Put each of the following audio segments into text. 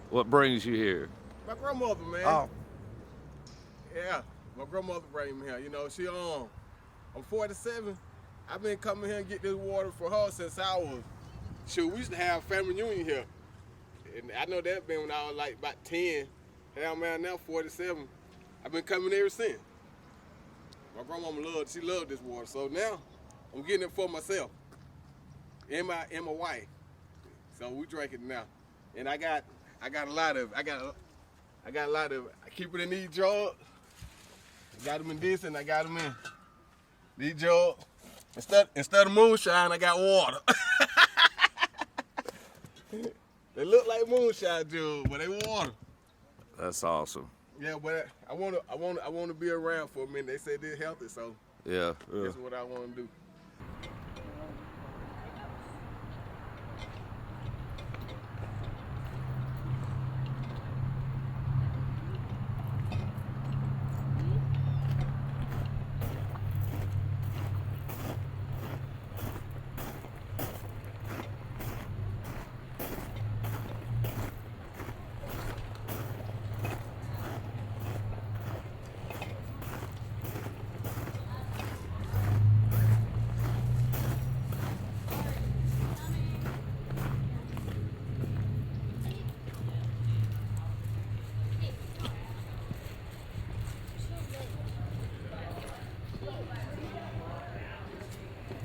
What brings you here? My grandmother, man. Oh. Yeah, my grandmother bring me here. You know, I'm 47. I've been coming here and get this water for her since I was, we used to have family reunion here. And I know that been when I was like about 10. Hell, man, now 47. I've been coming ever since. My grandmama she loved this water. So now I'm getting it for myself and my wife. So we drink it now. And I got a lot of, I keep it in these jars. I got them in this and I got them in these jars. Instead of moonshine, I got water. They look like moonshine jars, but they water. That's awesome. Yeah, but I want to be around for a minute. They say they're healthy, so Yeah. that's what I want to do.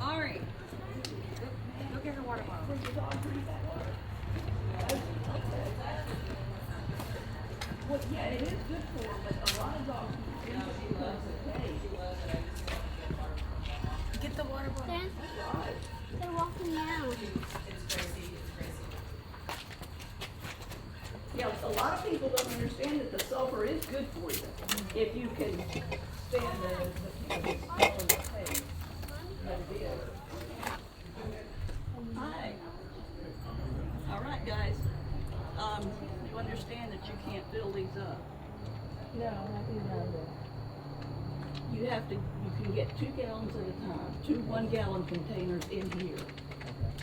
Ari, go get her water bottle. Well, yeah, it is good for them, but a lot of dogs drink it because of taste. Get the water bottle. They're walking now. Yeah, a lot of people don't understand that the sulfur is good for you. If you can stand the taste. Hi. All right, guys. You understand that you can't fill these up. No, not these numbers. You can get 2 gallons at a time, 2 1-gallon containers in here.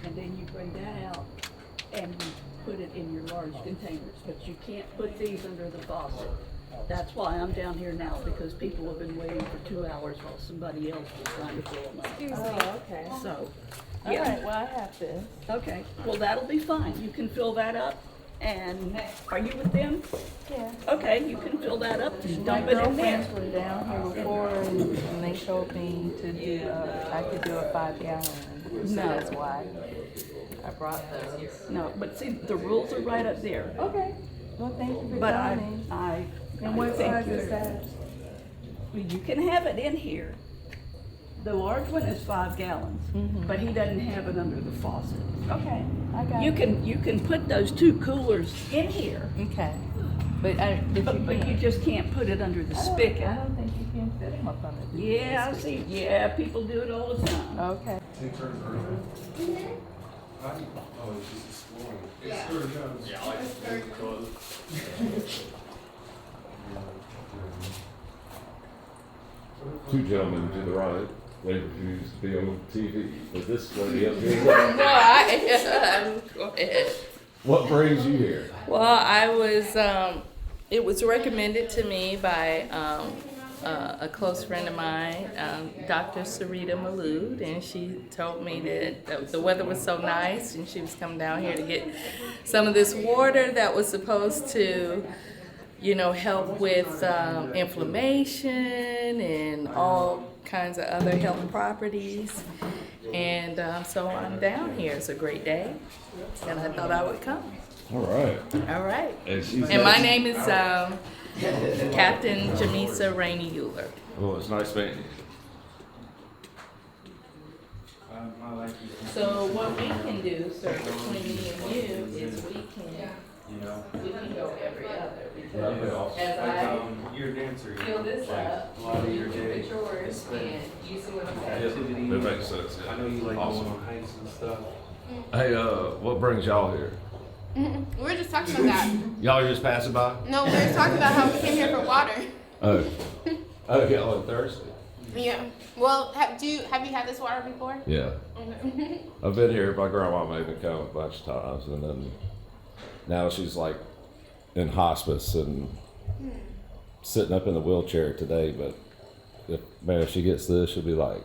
And then you bring that out and you put it in your large containers, but you can't put these under the faucet. That's why I'm down here now, because people have been waiting for 2 hours while somebody else was trying to fill them up. Excuse me. Oh, okay. So, All yeah. right, well, I have this. Okay, well, that'll be fine. You can fill that up. And are you with them? Yeah. Okay, you can fill that up and My dump it in there. girlfriends were down here before and they told me to do, I could do a 5-gallon. So No. that's why I brought those. No, but see, the rules are right up there. Okay. Well, thank you for But telling me. And what think size you're- is that? You can have it in here. The large one is 5 gallons, but he doesn't have it under the faucet. Okay, I got You it. can put those 2 coolers in here, Okay. But but you just can't put it under the spigot. I don't think you can fit them up under the Yeah, I see. Yeah, people do it all the time. Okay. Two gentlemen to the right. They refuse to be on TV, but this lady up here. No, I go ahead. What brings you here? Well, I was. It was recommended to me by a close friend of mine, Dr. Sarita Maloud, and she told me that the weather was so nice, and she was coming down here to get some of this water that was supposed to, help with inflammation and all kinds of other health properties. And so I'm down here. It's a great day, and I thought I would come. All right. All right. And my name is Captain Jamisa Rainey Euler. Oh, it's nice meeting you. So what we can do, sir, between me and you, is we can go every other, because as I You're a dancer. fill this up, A lot of your you day. put yours, and you see what I'm saying? Activities. That makes sense. I know you like Awesome. going on hikes and stuff. Hey, what brings y'all here? We were just talking about that. Y'all just passing by? No, we were talking about how we came here for water. Oh. Oh, y'all are thirsty? Yeah. Well, have you had this water before? Yeah. I've been here. My grandma made me come a bunch of times, and then now she's like in hospice and sitting up in the wheelchair today. But if she gets this, she'll be like,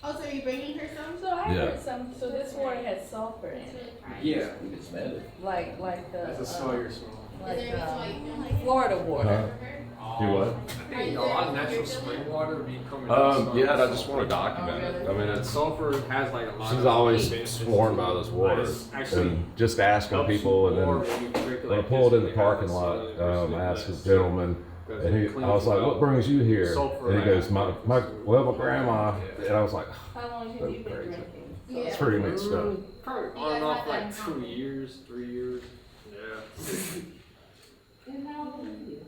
Oh, so you're bringing her some? So I Yeah. heard some. So this water has sulfur in it, Yeah. "You can smell it." like the That's a Sawyer smell. like Is there a reason why you don't like it? Florida water. Do what? I think a lot of natural spring water be coming Yeah, I just want to document it. I mean, And it's sulfur has like a lot she's of always benefits. sworn by this water, It's actually and just asking helps people, and more then when you drink it when I like pulled this, in the when you have parking this, lot, there's I asked less a gentleman, because and it I cleans was like, you "What out. brings you here?" Sulfur And he goes, out. my grandma." And I was like, How long have you been drinking? "It's pretty mixed up." Probably You on and guys off have like that 2 years, 3 years. Yeah. And how old are you?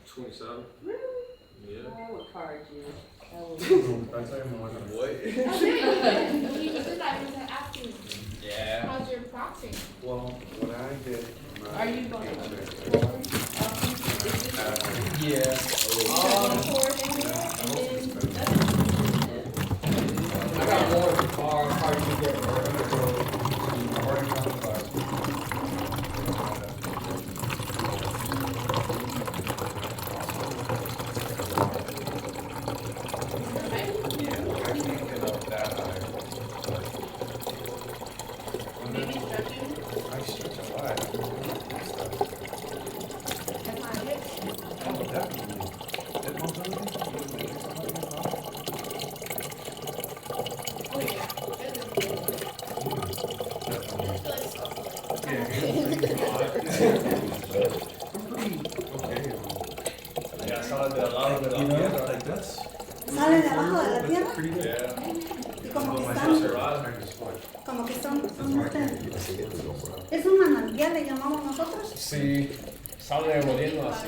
27. Really? Yeah. I would card you. I would. You just said I was asking, Yeah. how's your boxing? Well, when I did Are you going to? yeah. I got more in the car. I'll probably get it. I've already got the car. Maybe stretching? I stretch a lot. That's not it. Oh, definitely. That one's over there? Oh, yeah. Yeah, I saw that a lot of it. Like that's Sale de abajo de la tierra pretty good. Yeah. y como que My están, sister Rosberg is fun. como que son es un manantial, le llamamos nosotros. Sí, sale moliendo así.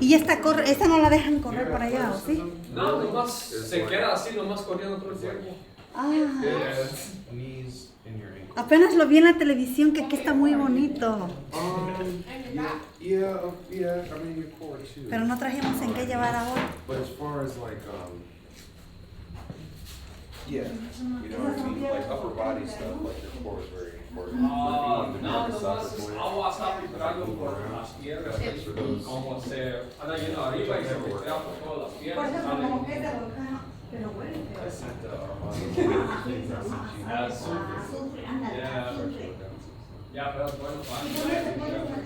Y esta no la dejan correr para allá, ¿o sí? No, nomás se queda así, nomás corriendo todo el tiempo. Ah, Knees in your ankle. apenas lo vi en la televisión que aquí está muy bonito, Yeah, I mean your core too. pero no trajimos en qué llevar ahora. But as far as like, yeah, you know what I mean, like upper body stuff, like your core is very important. No, nomás agua está filtrando por las piernas, como se anda yendo arriba y se filtra por todas las Por piernas. ejemplo, como que es de volcán, pero bueno. I sent Armando. Azul. Azufre, ándale, Yeah. azufre. Ya, pero es bueno ¿Y dónde se puede para... meter?